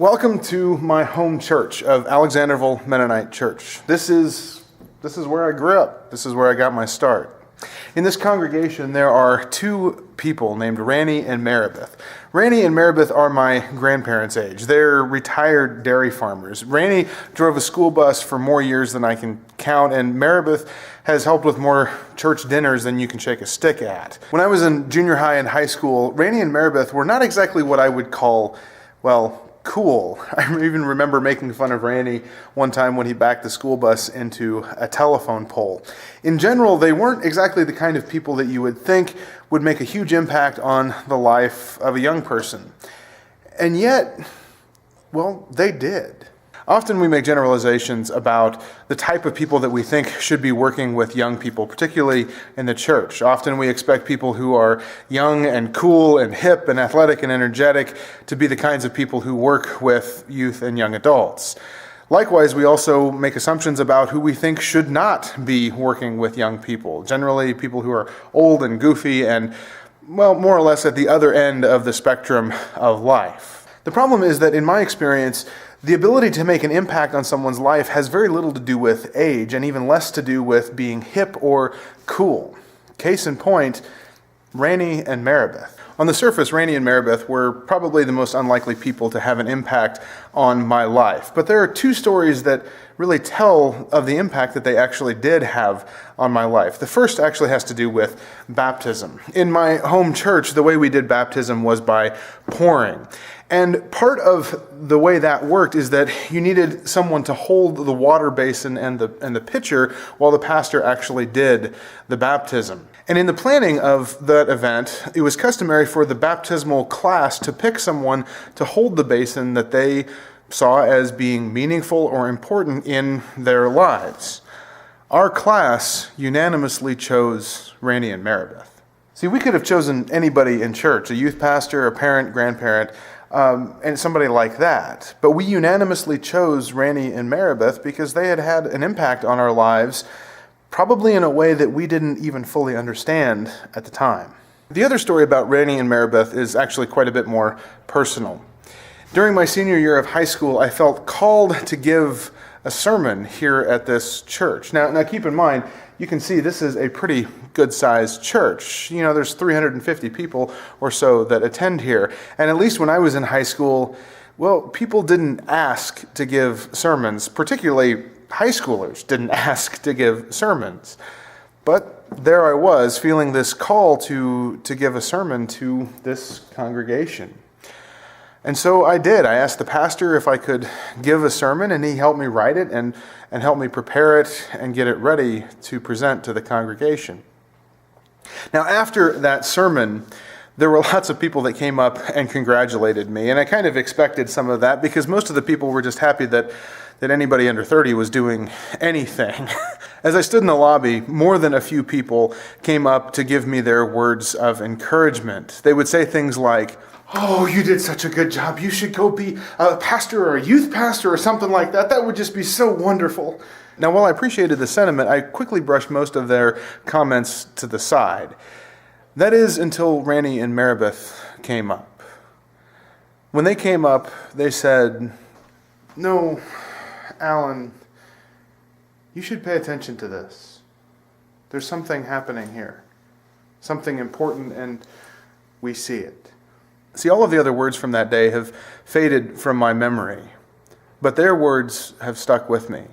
Welcome to my home church of Alexanderville Mennonite Church. This is where I grew up. This is where I got my start. In this congregation, there are two people named Randy and Maribeth. Randy and Maribeth are my grandparents' age. They're retired dairy farmers. Randy drove a school bus for more years than I can count, and Maribeth has helped with more church dinners than you can shake a stick at. When I was in junior high and high school, Randy and Maribeth were not exactly what I would call, cool. I even remember making fun of Randy one time when he backed the school bus into a telephone pole. In general, they weren't exactly the kind of people that you would think would make a huge impact on the life of a young person. And yet, they did. Often we make generalizations about the type of people that we think should be working with young people, particularly in the church. Often we expect people who are young and cool and hip and athletic and energetic to be the kinds of people who work with youth and young adults. Likewise, we also make assumptions about who we think should not be working with young people. Generally, people who are old and goofy and, more or less at the other end of the spectrum of life. The problem is that in my experience, the ability to make an impact on someone's life has very little to do with age and even less to do with being hip or cool. Case in point, Randy and Maribeth. On the surface, Randy and Maribeth were probably the most unlikely people to have an impact on my life. But there are two stories that really tell of the impact that they actually did have on my life. The first actually has to do with baptism. In my home church, the way we did baptism was by pouring. And part of the way that worked is that you needed someone to hold the water basin and the pitcher while the pastor actually did the baptism. And in the planning of that event, it was customary for the baptismal class to pick someone to hold the basin that they saw as being meaningful or important in their lives. Our class unanimously chose Randy and Maribeth. See, we could have chosen anybody in church, a youth pastor, a parent, grandparent, and somebody like that. But we unanimously chose Randy and Maribeth because they had had an impact on our lives, probably in a way that we didn't even fully understand at the time. The other story about Randy and Maribeth is actually quite a bit more personal. During my senior year of high school, I felt called to give a sermon here at this church. Now keep in mind, you can see this is a pretty good-sized church. There's 350 people or so that attend here. And at least when I was in high school, people didn't ask to give sermons. Particularly high schoolers didn't ask to give sermons. But there I was, feeling this call to give a sermon to this congregation. And so I did. I asked the pastor if I could give a sermon, and he helped me write it and helped me prepare it and get it ready to present to the congregation. Now, after that sermon, there were lots of people that came up and congratulated me, and I kind of expected some of that because most of the people were just happy that anybody under 30 was doing anything. As I stood in the lobby, more than a few people came up to give me their words of encouragement. They would say things like, "Oh, you did such a good job. You should go be a pastor or a youth pastor or something like that. That would just be so wonderful." Now, while I appreciated the sentiment, I quickly brushed most of their comments to the side. That is until Randy and Maribeth came up. When they came up, they said, "No, Alan, you should pay attention to this. There's something happening here. Something important, and we see it." See, all of the other words from that day have faded from my memory, but their words have stuck with me.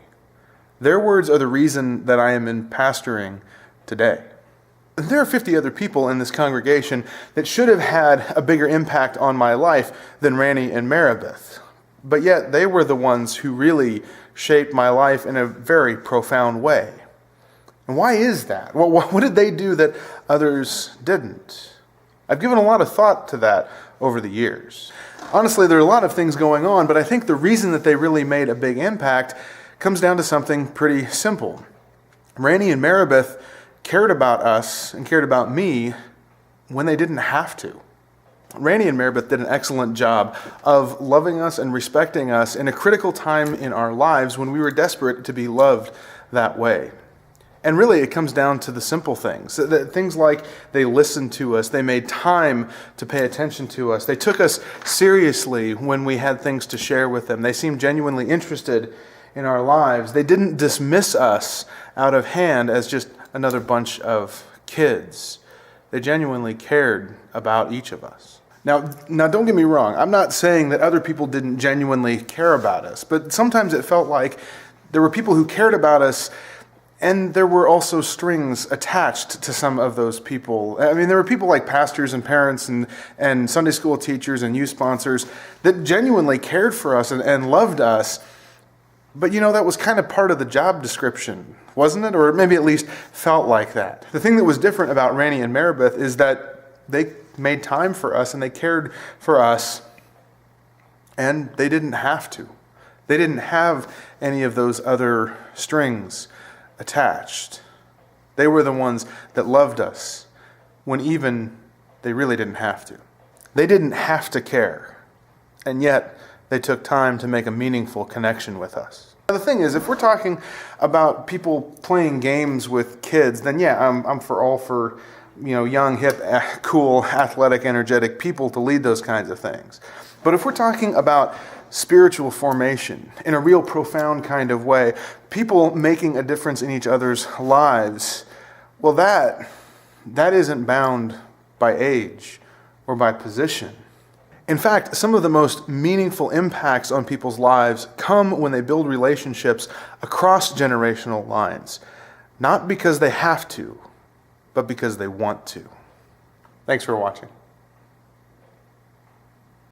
Their words are the reason that I am in pastoring today. There are 50 other people in this congregation that should have had a bigger impact on my life than Randy and Maribeth, but yet they were the ones who really shaped my life in a very profound way. And why is that? Well, what did they do that others didn't? I've given a lot of thought to that over the years. Honestly, there are a lot of things going on, but I think the reason that they really made a big impact comes down to something pretty simple. Randy and Maribeth cared about us and cared about me when they didn't have to. Randy and Maribeth did an excellent job of loving us and respecting us in a critical time in our lives when we were desperate to be loved that way. And really, it comes down to the simple things. Things like they listened to us, they made time to pay attention to us, they took us seriously when we had things to share with them, they seemed genuinely interested in our lives. They didn't dismiss us out of hand as just another bunch of kids. They genuinely cared about each of us. Now, don't get me wrong. I'm not saying that other people didn't genuinely care about us, but sometimes it felt like there were people who cared about us, and there were also strings attached to some of those people. I mean, there were people like pastors and parents and Sunday school teachers and youth sponsors that genuinely cared for us and loved us. But that was kind of part of the job description, wasn't it? Or maybe at least felt like that. The thing that was different about Randy and Maribeth is that they made time for us and they cared for us, and they didn't have to. They didn't have any of those other strings attached. They were the ones that loved us when even they really didn't have to. They didn't have to care, and yet they took time to make a meaningful connection with us. Now, the thing is, if we're talking about people playing games with kids, then I'm for young, hip, cool, athletic, energetic people to lead those kinds of things. But if we're talking about spiritual formation in a real profound kind of way, people making a difference in each other's lives, well, that isn't bound by age or by position. In fact, some of the most meaningful impacts on people's lives come when they build relationships across generational lines, not because they have to, but because they want to. Thanks for watching.